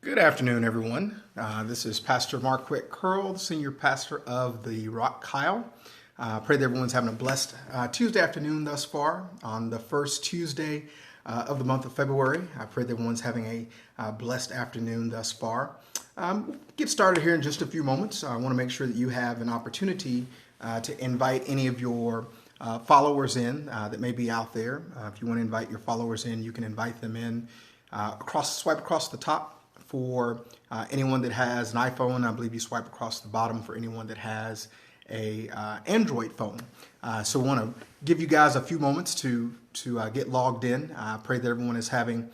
Good afternoon, everyone. This is Pastor Marquette Curl, the senior pastor of the Rock Kyle. Pray that everyone's having a blessed Tuesday afternoon thus far on the first Tuesday of the month of February. I pray that everyone's having a blessed afternoon thus far. We'll get started here in just a few moments. I want to make sure that you have an opportunity to invite any of your followers in that may be out there. If you want to invite your followers in, you can invite them in swipe across the top for anyone that has an iPhone. I believe you swipe across the bottom for anyone that has a Android phone. So we want to give you guys a few moments to get logged in. I pray that everyone is having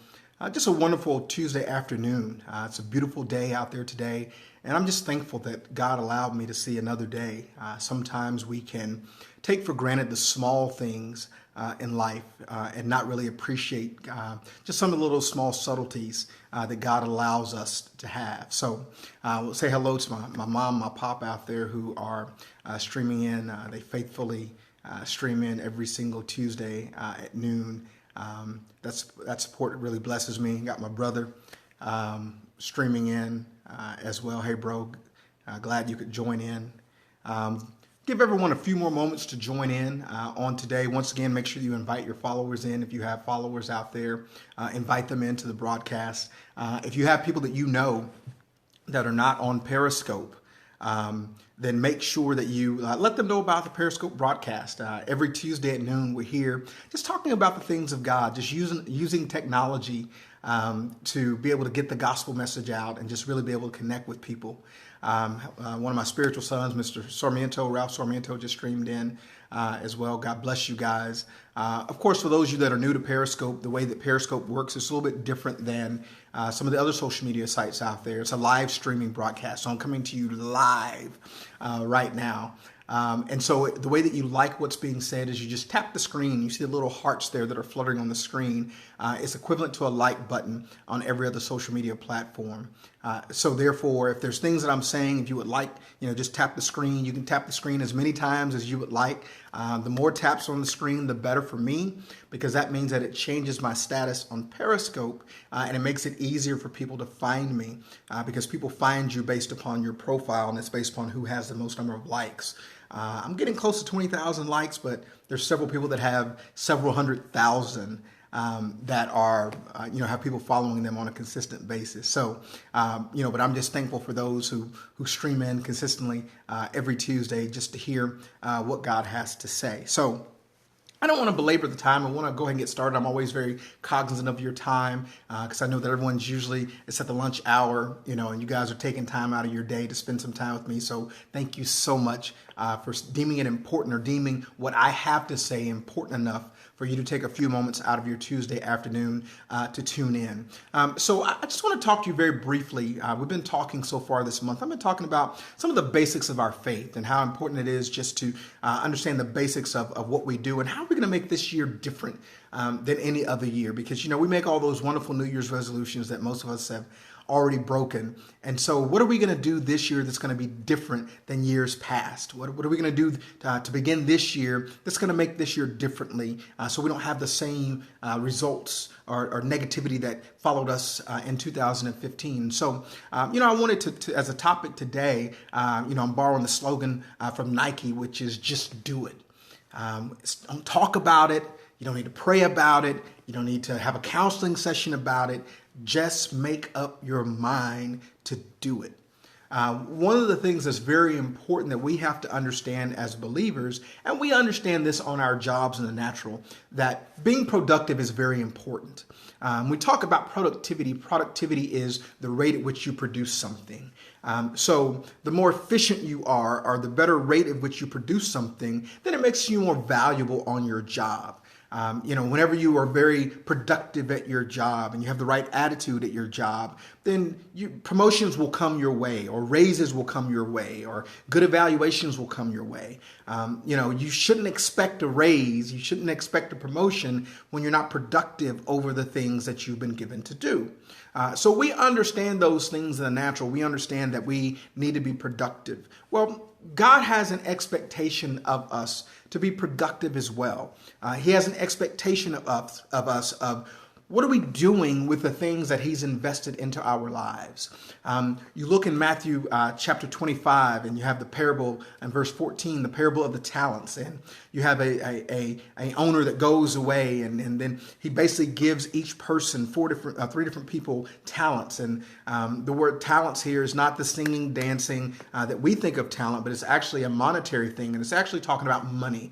just a wonderful Tuesday afternoon. It's a beautiful day out there today, and I'm just thankful that God allowed me to see another day. Sometimes we can take for granted the small things in life and not really appreciate just some of the little small subtleties that God allows us to have. So we'll say hello to my mom, my pop out there who are streaming in. They faithfully stream in every single Tuesday at noon. That support really blesses me. Got my brother streaming in as well. Hey, bro, glad you could join in. Give everyone a few more moments to join in on today. Once again, make sure you invite your followers in. If you have followers out there, invite them into the broadcast. If you have people that you know that are not on Periscope, then make sure that you let them know about the Periscope broadcast. Every Tuesday at noon, we're here just talking about the things of God, just using technology to be able to get the gospel message out and just really be able to connect with people. One of my spiritual sons, Mr. Sarmiento, Ralph Sarmiento, just streamed in as well. God bless you guys. Of course, for those of you that are new to Periscope, the way that Periscope works is a little bit different than some of the other social media sites out there. It's a live streaming broadcast, so I'm coming to you live right now. And so the way that you like what's being said is you just tap the screen. You see the little hearts there that are fluttering on the screen. It's equivalent to a like button on every other social media platform. So therefore, if there's things that I'm saying, if you would like, just tap the screen. You can tap the screen as many times as you would like. The more taps on the screen, the better for me, because that means that it changes my status on Periscope and it makes it easier for people to find me because people find you based upon your profile, and it's based upon who has the most number of likes. I'm getting close to 20,000 likes, but there's several people that have several 100,000 that are, have people following them on a consistent basis. So, but I'm just thankful for those who stream in consistently every Tuesday just to hear what God has to say. So I don't want to belabor the time. I want to go ahead and get started. I'm always very cognizant of your time because I know that everyone's usually, it's at the lunch hour, and you guys are taking time out of your day to spend some time with me. So thank you so much for deeming it important or deeming what I have to say important enough for you to take a few moments out of your Tuesday afternoon to tune in. So I just want to talk to you very briefly. We've been talking so far this month. I've been talking about some of the basics of our faith and how important it is just to understand the basics of what we do and how we're going to make this year different than any other year. Because, we make all those wonderful New Year's resolutions that most of us have already broken. And so what are we going to do this year that's going to be different than years past? What are we going to do to begin this year that's going to make this year differently so we don't have the same results or negativity that followed us in 2015? So, I wanted to as a topic today, I'm borrowing the slogan from Nike, which is just do it. Don't talk about it. You don't need to pray about it. You don't need to have a counseling session about it. Just make up your mind to do it. One of the things that's very important that we have to understand as believers, and we understand this on our jobs in the natural, that being productive is very important. We talk about productivity. Productivity is the rate at which you produce something. So the more efficient you are, or the better rate at which you produce something, then it makes you more valuable on your job. Whenever you are very productive at your job and you have the right attitude at your job, then promotions will come your way, or raises will come your way, or good evaluations will come your way. You shouldn't expect a raise. You shouldn't expect a promotion when you're not productive over the things that you've been given to do. So we understand those things in the natural. We understand that we need to be productive. Well, God has an expectation of us to be productive as well. He has an expectation of us of What are we doing with the things that he's invested into our lives? You look in Matthew chapter 25, and you have the parable in verse 14, the parable of the talents. And you have a owner that goes away, and then he basically gives each person three different people talents. And the word talents here is not the singing, dancing that we think of talent, but it's actually a monetary thing. And it's actually talking about money,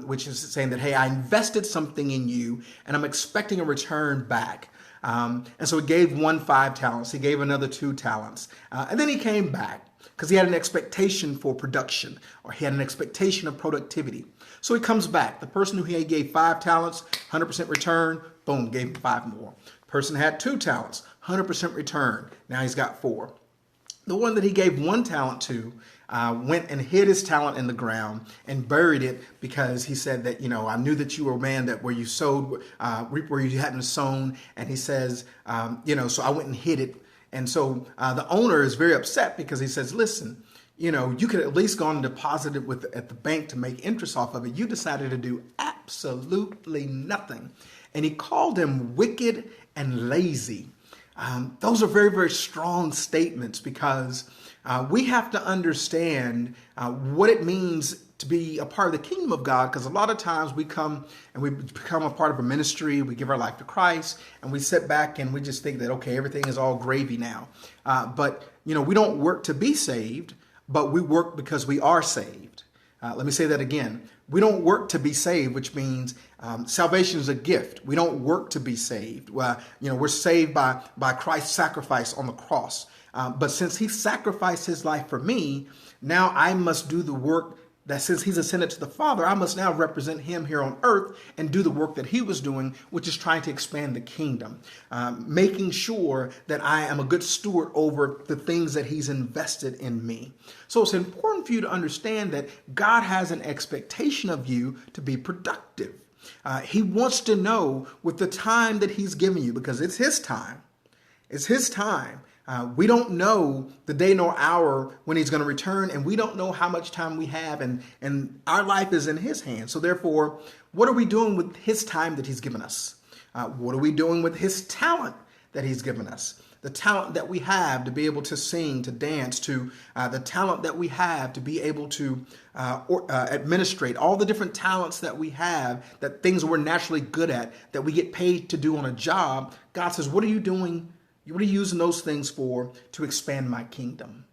which is saying that, hey, I invested something in you and I'm expecting a return back. And so he gave one 5 talents. He gave another 2 talents. And then he came back because he had an expectation for production, or he had an expectation of productivity. So he comes back. The person who he gave 5 talents, 100% return, boom, gave him 5 more. Person had 2 talents, 100% return. Now he's got 4. The one that he gave 1 talent to went and hid his talent in the ground and buried it, because he said that, I knew that you were a man that where you sowed, reap where you hadn't sown. And he says, so I went and hid it. And so the owner is very upset, because he says, listen, you could at least go and deposit it at the bank to make interest off of it. You decided to do absolutely nothing. And he called him wicked and lazy. Those are very, very strong statements, because we have to understand what it means to be a part of the kingdom of God. Because a lot of times we come and we become a part of a ministry, we give our life to Christ, and we sit back and we just think that, okay, everything is all gravy now. But we don't work to be saved, but we work because we are saved. Let me say that again. We don't work to be saved, which means salvation is a gift. We don't work to be saved. We're saved by Christ's sacrifice on the cross. But since he sacrificed his life for me, now I must do the work that, since he's ascended to the Father, I must now represent him here on earth and do the work that he was doing, which is trying to expand the kingdom, making sure that I am a good steward over the things that he's invested in me. So it's important for you to understand that God has an expectation of you to be productive. He wants to know with the time that he's given you, because it's his time. It's his time. We don't know the day nor hour when he's going to return, and we don't know how much time we have, and our life is in his hands. So therefore, what are we doing with his time that he's given us? What are we doing with his talent that he's given us? The talent that we have to be able to sing, to dance, to the talent that we have to be able to administrate, all the different talents that we have, that things we're naturally good at, that we get paid to do on a job. God says, what are you doing? What are you using those things for to expand my kingdom?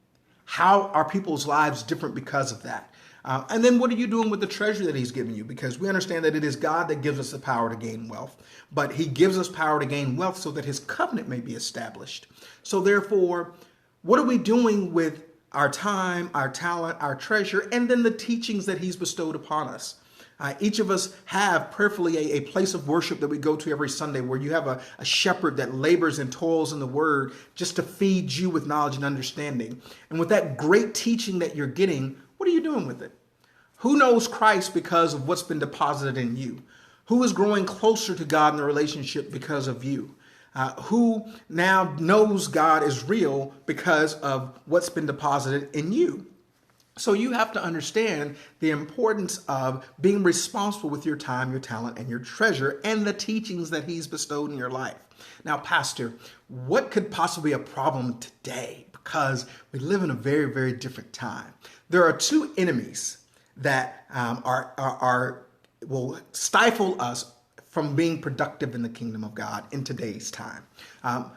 How are people's lives different because of that? And then what are you doing with the treasure that he's given you? Because we understand that it is God that gives us the power to gain wealth, but he gives us power to gain wealth so that his covenant may be established. So therefore, what are we doing with our time, our talent, our treasure, and then the teachings that he's bestowed upon us? Each of us have prayerfully a place of worship that we go to every Sunday, where you have a shepherd that labors and toils in the word just to feed you with knowledge and understanding. And with that great teaching that you're getting, what are you doing with it? Who knows Christ because of what's been deposited in you? Who is growing closer to God in the relationship because of you? Who now knows God is real because of what's been deposited in you? So you have to understand the importance of being responsible with your time, your talent, and your treasure, and the teachings that he's bestowed in your life. Now, Pastor, what could possibly be a problem today? Because we live in a very, very different time. There are 2 enemies that will stifle us from being productive in the kingdom of God in today's time.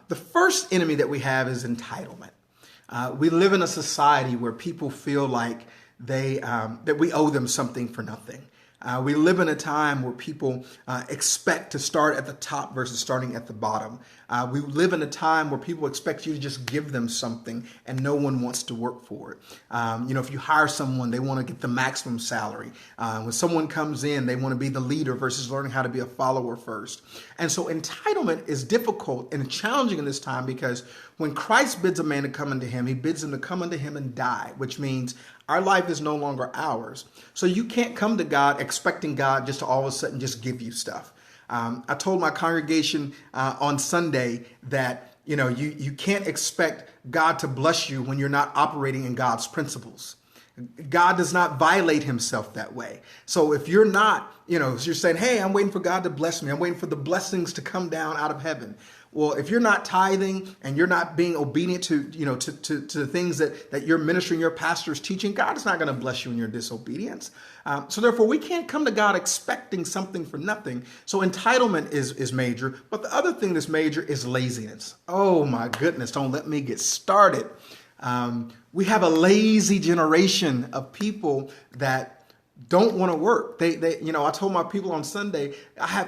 The first enemy that we have is entitlement. We live in a society where people feel like that we owe them something for nothing. We live in a time where people expect to start at the top versus starting at the bottom. We live in a time where people expect you to just give them something and no one wants to work for it. If you hire someone, they want to get the maximum salary. When someone comes in, they want to be the leader versus learning how to be a follower first. And so entitlement is difficult and challenging in this time, because when Christ bids a man to come unto him, he bids him to come unto him and die, which means our life is no longer ours. So you can't come to God expecting God just to all of a sudden just give you stuff. I told my congregation on Sunday that, you can't expect God to bless you when you're not operating in God's principles. God does not violate himself that way. So if you're not, you're saying, hey, I'm waiting for God to bless me. I'm waiting for the blessings to come down out of heaven. Well, if you're not tithing and you're not being obedient to the things that your ministry and your pastor is teaching, God is not going to bless you in your disobedience. So therefore, we can't come to God expecting something for nothing. So entitlement is major. But the other thing that's major is laziness. Oh, my goodness. Don't let me get started. We have a lazy generation of people that don't want to work. I told my people on Sunday,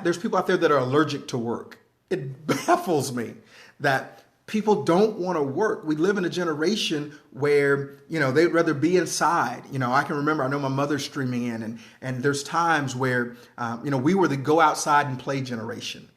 there's people out there that are allergic to work. It baffles me that people don't want to work. We live in a generation where, they'd rather be inside. I can remember, I know my mother's streaming in and there's times where, we were the go outside and play generation,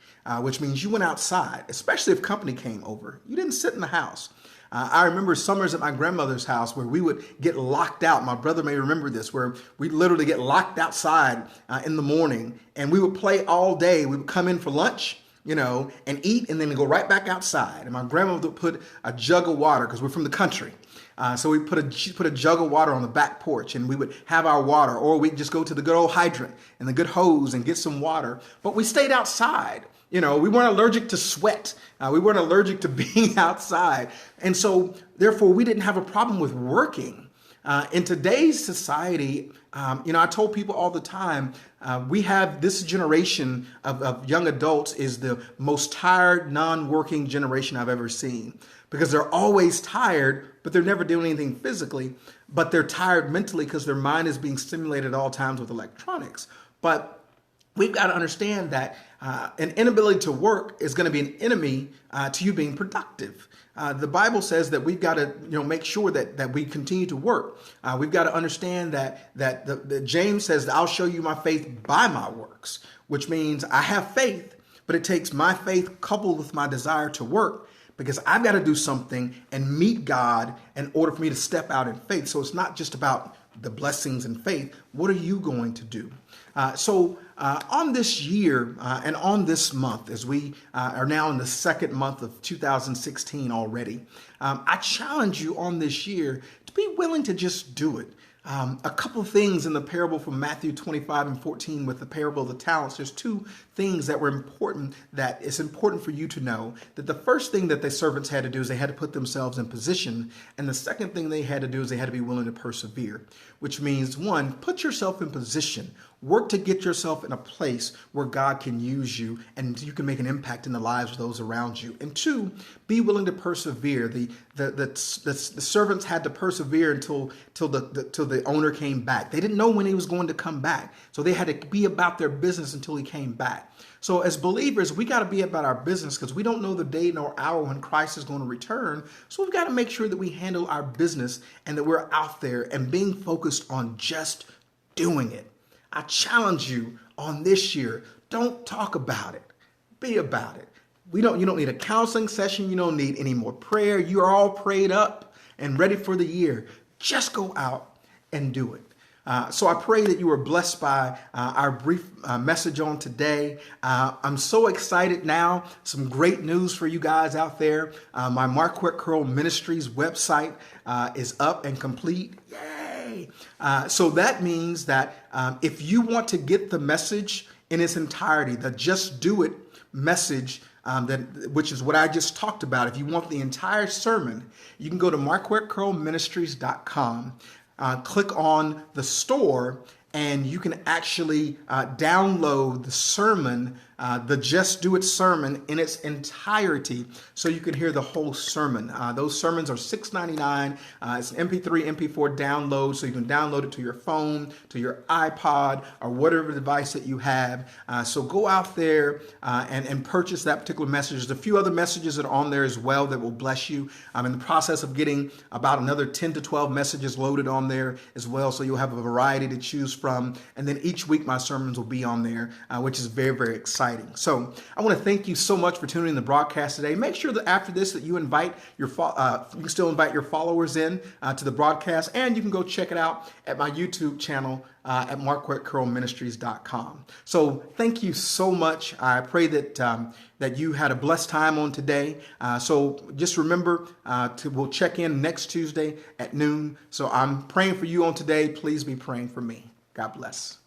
which means you went outside, especially if company came over. You didn't sit in the house. I remember summers at my grandmother's house where we would get locked out. My brother may remember this, where we literally get locked outside in the morning and we would play all day. We would come in for lunch, and eat, and then go right back outside. And my grandmother would put a jug of water, because we're from the country. So we put a jug of water on the back porch, and we would have our water, or we'd just go to the good old hydrant and the good hose and get some water. But we stayed outside. We weren't allergic to sweat. We weren't allergic to being outside. And so therefore we didn't have a problem with working. In today's society, I told people all the time, we have this generation of young adults is the most tired, non-working generation I've ever seen, because they're always tired, but they're never doing anything physically, but they're tired mentally because their mind is being stimulated at all times with electronics. But we've got to understand that an inability to work is going to be an enemy to you being productive. The Bible says that we've got to, make sure that we continue to work. We've got to understand that James says, I'll show you my faith by my works, which means I have faith, but it takes my faith coupled with my desire to work, because I've got to do something and meet God in order for me to step out in faith. So it's not just about the blessings and faith. What are you going to do? So on this year and on this month, as we are now in the second month of 2016 already, I challenge you on this year to be willing to just do it. A couple of things in the parable from Matthew 25 and 14 with the parable of the talents. There's two things that were important, that it's important for you to know. That the first thing that the servants had to do is they had to put themselves in position. And the second thing they had to do is they had to be willing to persevere, which means, one, put yourself in position. Work to get yourself in a place where God can use you and you can make an impact in the lives of those around you. And two, be willing to persevere. The servants had to persevere until the owner came back. They didn't know when he was going to come back, so they had to be about their business until he came back. So as believers, we got to be about our business, because we don't know the day nor hour when Christ is going to return. So we've got to make sure that we handle our business and that we're out there and being focused on just doing it. I challenge you on this year, don't talk about it, be about it. You don't need a counseling session. You don't need any more prayer. You are all prayed up and ready for the year. Just go out and do it. So I pray that you were blessed by our brief message on today. I'm so excited now. Some great news for you guys out there. My Marquette Curl Ministries website is up and complete. Yay! So that means that if you want to get the message in its entirety, the Just Do It message, which is what I just talked about. If you want the entire sermon, you can go to marquettecurlministries.com, click on the store, and you can actually download the sermon, the Just Do It sermon in its entirety, so you can hear the whole sermon. Those sermons are $6.99. It's an MP3, MP4 download, so you can download it to your phone, to your iPod, or whatever device that you have. So go out there and purchase that particular message. There's a few other messages that are on there as well that will bless you. I'm in the process of getting about another 10 to 12 messages loaded on there as well, so you'll have a variety to choose from. from. And then each week my sermons will be on there, which is very, very exciting. So I want to thank you so much for tuning in the broadcast today. Make sure that after this that you invite you can still invite your followers in to the broadcast, and you can go check it out at my YouTube channel at marquetteCurlMinistries.com. So thank you so much. I pray that that you had a blessed time on today. So just remember we'll check in next Tuesday at noon. So I'm praying for you on today. Please be praying for me. God bless.